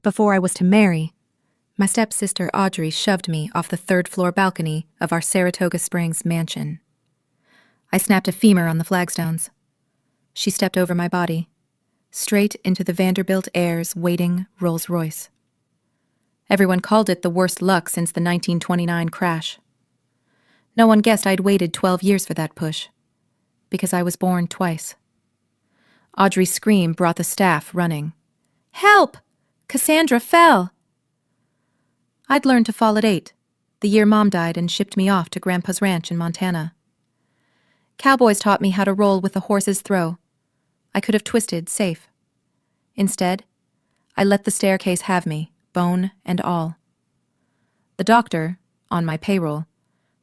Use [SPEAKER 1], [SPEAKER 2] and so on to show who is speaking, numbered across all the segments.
[SPEAKER 1] Before I was to marry, my stepsister Audrey shoved me off the third-floor balcony of our Saratoga Springs mansion. I snapped a femur on the flagstones. She stepped over my body, straight into the Vanderbilt Air's waiting Rolls-Royce. Everyone called it the worst luck since the 1929 crash. No one guessed I'd waited 12 years for that push, because I was born twice. Audrey's scream brought the staff running. "Help! Cassandra fell!" I'd learned to fall at 8, the year Mom died and shipped me off to Grandpa's ranch in Montana. Cowboys taught me how to roll with a horse's throw. I could have twisted, safe. Instead, I let the staircase have me, bone and all. The doctor, on my payroll,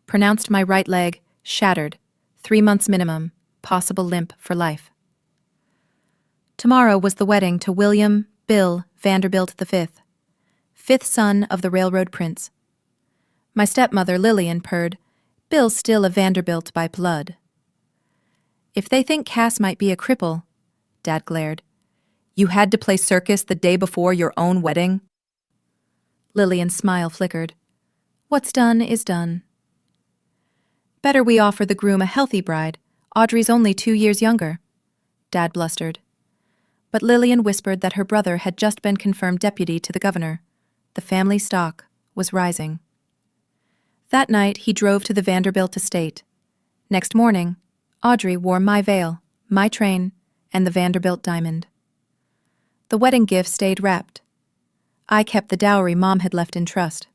[SPEAKER 1] pronounced my right leg shattered, 3 months minimum, possible limp for life. Tomorrow was the wedding to William Bill Vanderbilt V, fifth son of the railroad prince. My stepmother Lillian purred, "Bill's still a Vanderbilt by blood." "If they think Cass might be a cripple," Dad glared, "you had to play circus the day before your own wedding?" Lillian's smile flickered. "What's done is done." "Better we offer the groom a healthy bride. Audrey's only 2 years younger," Dad blustered. But Lillian whispered that her brother had just been confirmed deputy to the governor. The family stock was rising. That night he drove to the Vanderbilt estate. Next morning, Audrey wore my veil, my train, and the Vanderbilt diamond. The wedding gift stayed wrapped. I kept the dowry Mom had left in trust.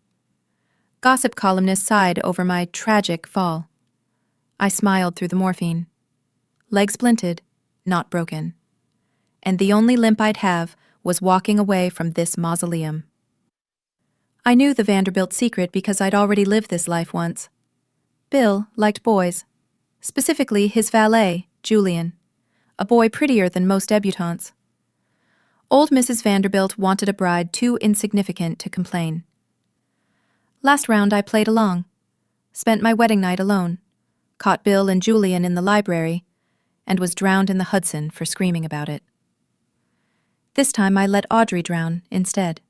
[SPEAKER 1] Gossip columnists sighed over my tragic fall. I smiled through the morphine. Leg splinted, not broken. And the only limp I'd have was walking away from this mausoleum. I knew the Vanderbilt secret because I'd already lived this life once. Bill liked boys, specifically his valet, Julian, a boy prettier than most debutantes. Old Mrs. Vanderbilt wanted a bride too insignificant to complain. Last round I played along, spent my wedding night alone, caught Bill and Julian in the library, and was drowned in the Hudson for screaming about it. This time I let Audrey drown instead.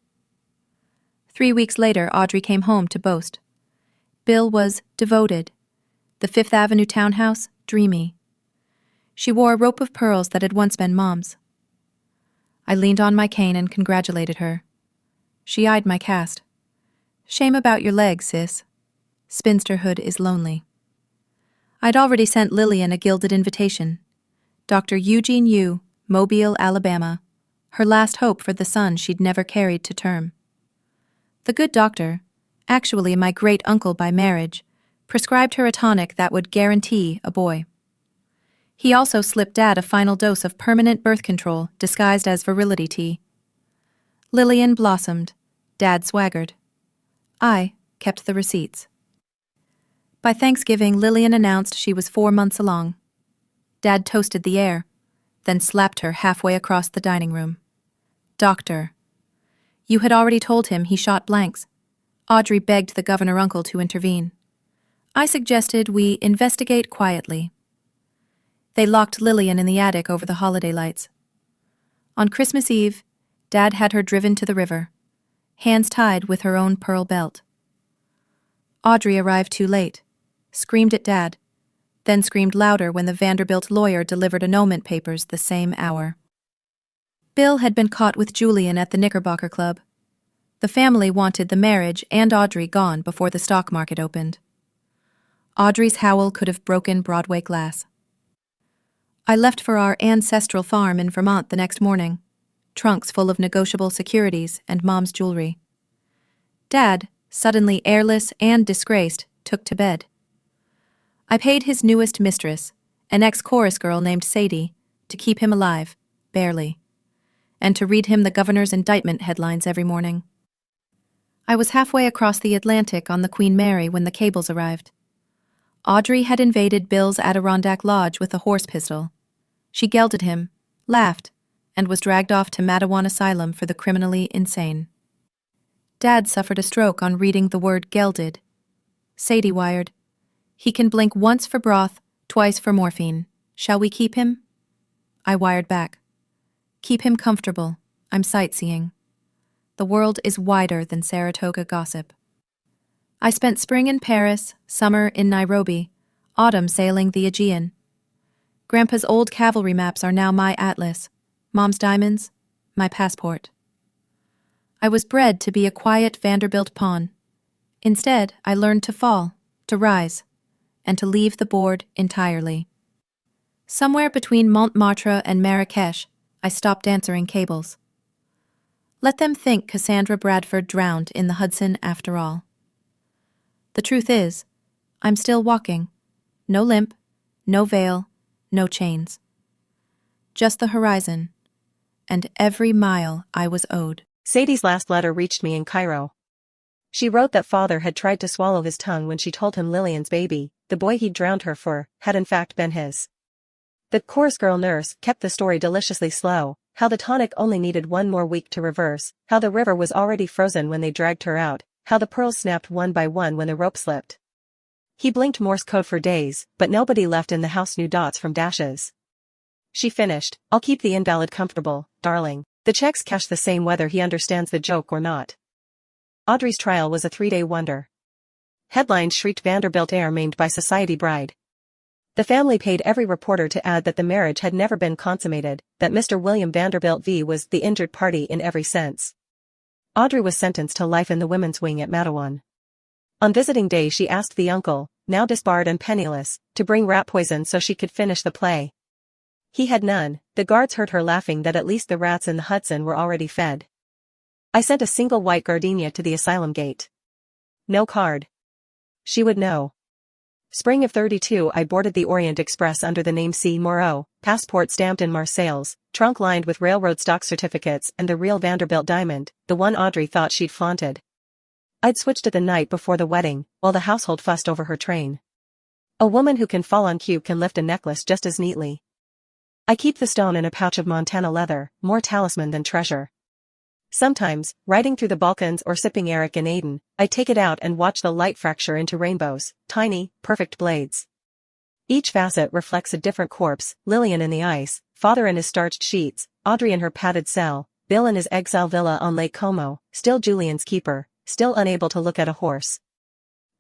[SPEAKER 1] 3 weeks later, Audrey came home to boast. Bill was devoted. The Fifth Avenue townhouse, dreamy. She wore a rope of pearls that had once been Mom's. I leaned on my cane and congratulated her. She eyed my cast. "Shame about your legs, sis. Spinsterhood is lonely." I'd already sent Lillian a gilded invitation. Dr. Eugene Yu, Mobile, Alabama. Her last hope for the son she'd never carried to term. The good doctor, actually my great-uncle by marriage, prescribed her a tonic that would guarantee a boy. He also slipped Dad a final dose of permanent birth control disguised as virility tea. Lillian blossomed. Dad swaggered. I kept the receipts. By Thanksgiving, Lillian announced she was 4 months along. Dad toasted the air, then slapped her halfway across the dining room. "Doctor. You had already told him he shot blanks." Audrey begged the governor-uncle to intervene. I suggested we investigate quietly. They locked Lillian in the attic over the holiday lights. On Christmas Eve, Dad had her driven to the river, hands tied with her own pearl belt. Audrey arrived too late, screamed at Dad, then screamed louder when the Vanderbilt lawyer delivered annulment papers the same hour. Bill had been caught with Julian at the Knickerbocker Club. The family wanted the marriage and Audrey gone before the stock market opened. Audrey's howl could have broken Broadway glass. I left for our ancestral farm in Vermont the next morning, trunks full of negotiable securities and Mom's jewelry. Dad, suddenly airless and disgraced, took to bed. I paid his newest mistress, an ex-chorus girl named Sadie, to keep him alive, barely, and to read him the governor's indictment headlines every morning. I was halfway across the Atlantic on the Queen Mary when the cables arrived. Audrey had invaded Bill's Adirondack Lodge with a horse pistol. She gelded him, laughed, and was dragged off to Mattawan Asylum for the criminally insane. Dad suffered a stroke on reading the word gelded. Sadie wired, "He can blink once for broth, twice for morphine. Shall we keep him?" I wired back, "Keep him comfortable. I'm sightseeing." The world is wider than Saratoga gossip. I spent spring in Paris, summer in Nairobi, autumn sailing the Aegean. Grandpa's old cavalry maps are now my atlas, Mom's diamonds, my passport. I was bred to be a quiet Vanderbilt pawn. Instead, I learned to fall, to rise, and to leave the board entirely. Somewhere between Montmartre and Marrakech, I stopped answering cables. Let them think Cassandra Bradford drowned in the Hudson after all. The truth is, I'm still walking. No limp, no veil, no chains. Just the horizon, and every mile I was owed.
[SPEAKER 2] Sadie's last letter reached me in Cairo. She wrote that father had tried to swallow his tongue when she told him Lillian's baby, the boy he'd drowned her for, had in fact been his. The chorus girl nurse kept the story deliciously slow, how the tonic only needed one more week to reverse, how the river was already frozen when they dragged her out, how the pearls snapped one by one when the rope slipped. He blinked Morse code for days, but nobody left in the house knew dots from dashes. She finished, "I'll keep the invalid comfortable, darling. The checks cash the same whether he understands the joke or not." Audrey's trial was a 3-day wonder. Headlines shrieked Vanderbilt heir maimed by society bride. The family paid every reporter to add that the marriage had never been consummated, that Mr. William Vanderbilt V was the injured party in every sense. Audrey was sentenced to life in the women's wing at Matawan. On visiting day she asked the uncle, now disbarred and penniless, to bring rat poison so she could finish the play. He had none. The guards heard her laughing that at least the rats in the Hudson were already fed. I sent a single white gardenia to the asylum gate. No card. She would know. Spring of 32 I boarded the Orient Express under the name C. Moreau, passport stamped in Marseilles, trunk lined with railroad stock certificates and the real Vanderbilt diamond, the one Audrey thought she'd flaunted. I'd switched it the night before the wedding, while the household fussed over her train. A woman who can fall on cue can lift a necklace just as neatly. I keep the stone in a pouch of Montana leather, more talisman than treasure. Sometimes, riding through the Balkans or sipping Eric in Aden, I take it out and watch the light fracture into rainbows, tiny, perfect blades. Each facet reflects a different corpse, Lillian in the ice, father in his starched sheets, Audrey in her padded cell, Bill in his exile villa on Lake Como, still Julian's keeper, still unable to look at a horse.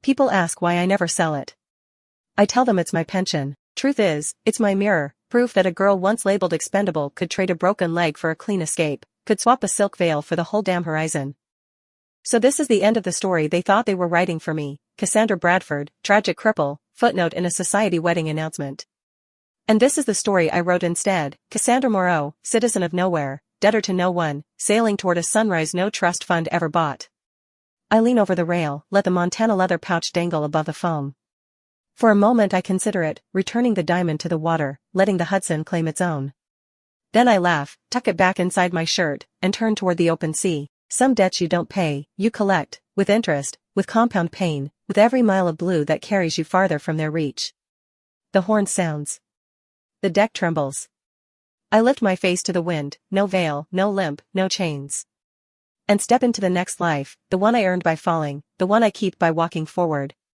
[SPEAKER 2] People ask why I never sell it. I tell them it's my pension. Truth is, it's my mirror, proof that a girl once labeled expendable could trade a broken leg for a clean escape, could swap a silk veil for the whole damn horizon. So this is the end of the story they thought they were writing for me, Cassandra Bradford, tragic cripple, footnote in a society wedding announcement. And this is the story I wrote instead, Cassandra Moreau, citizen of nowhere, debtor to no one, sailing toward a sunrise no trust fund ever bought. I lean over the rail, let the Montana leather pouch dangle above the foam. For a moment I consider it, returning the diamond to the water, letting the Hudson claim its own. Then I laugh, tuck it back inside my shirt, and turn toward the open sea. Some debts you don't pay, you collect, with interest, with compound pain, with every mile of blue that carries you farther from their reach. The horn sounds. The deck trembles. I lift my face to the wind, no veil, no limp, no chains. And step into the next life, the one I earned by falling, the one I keep by walking forward,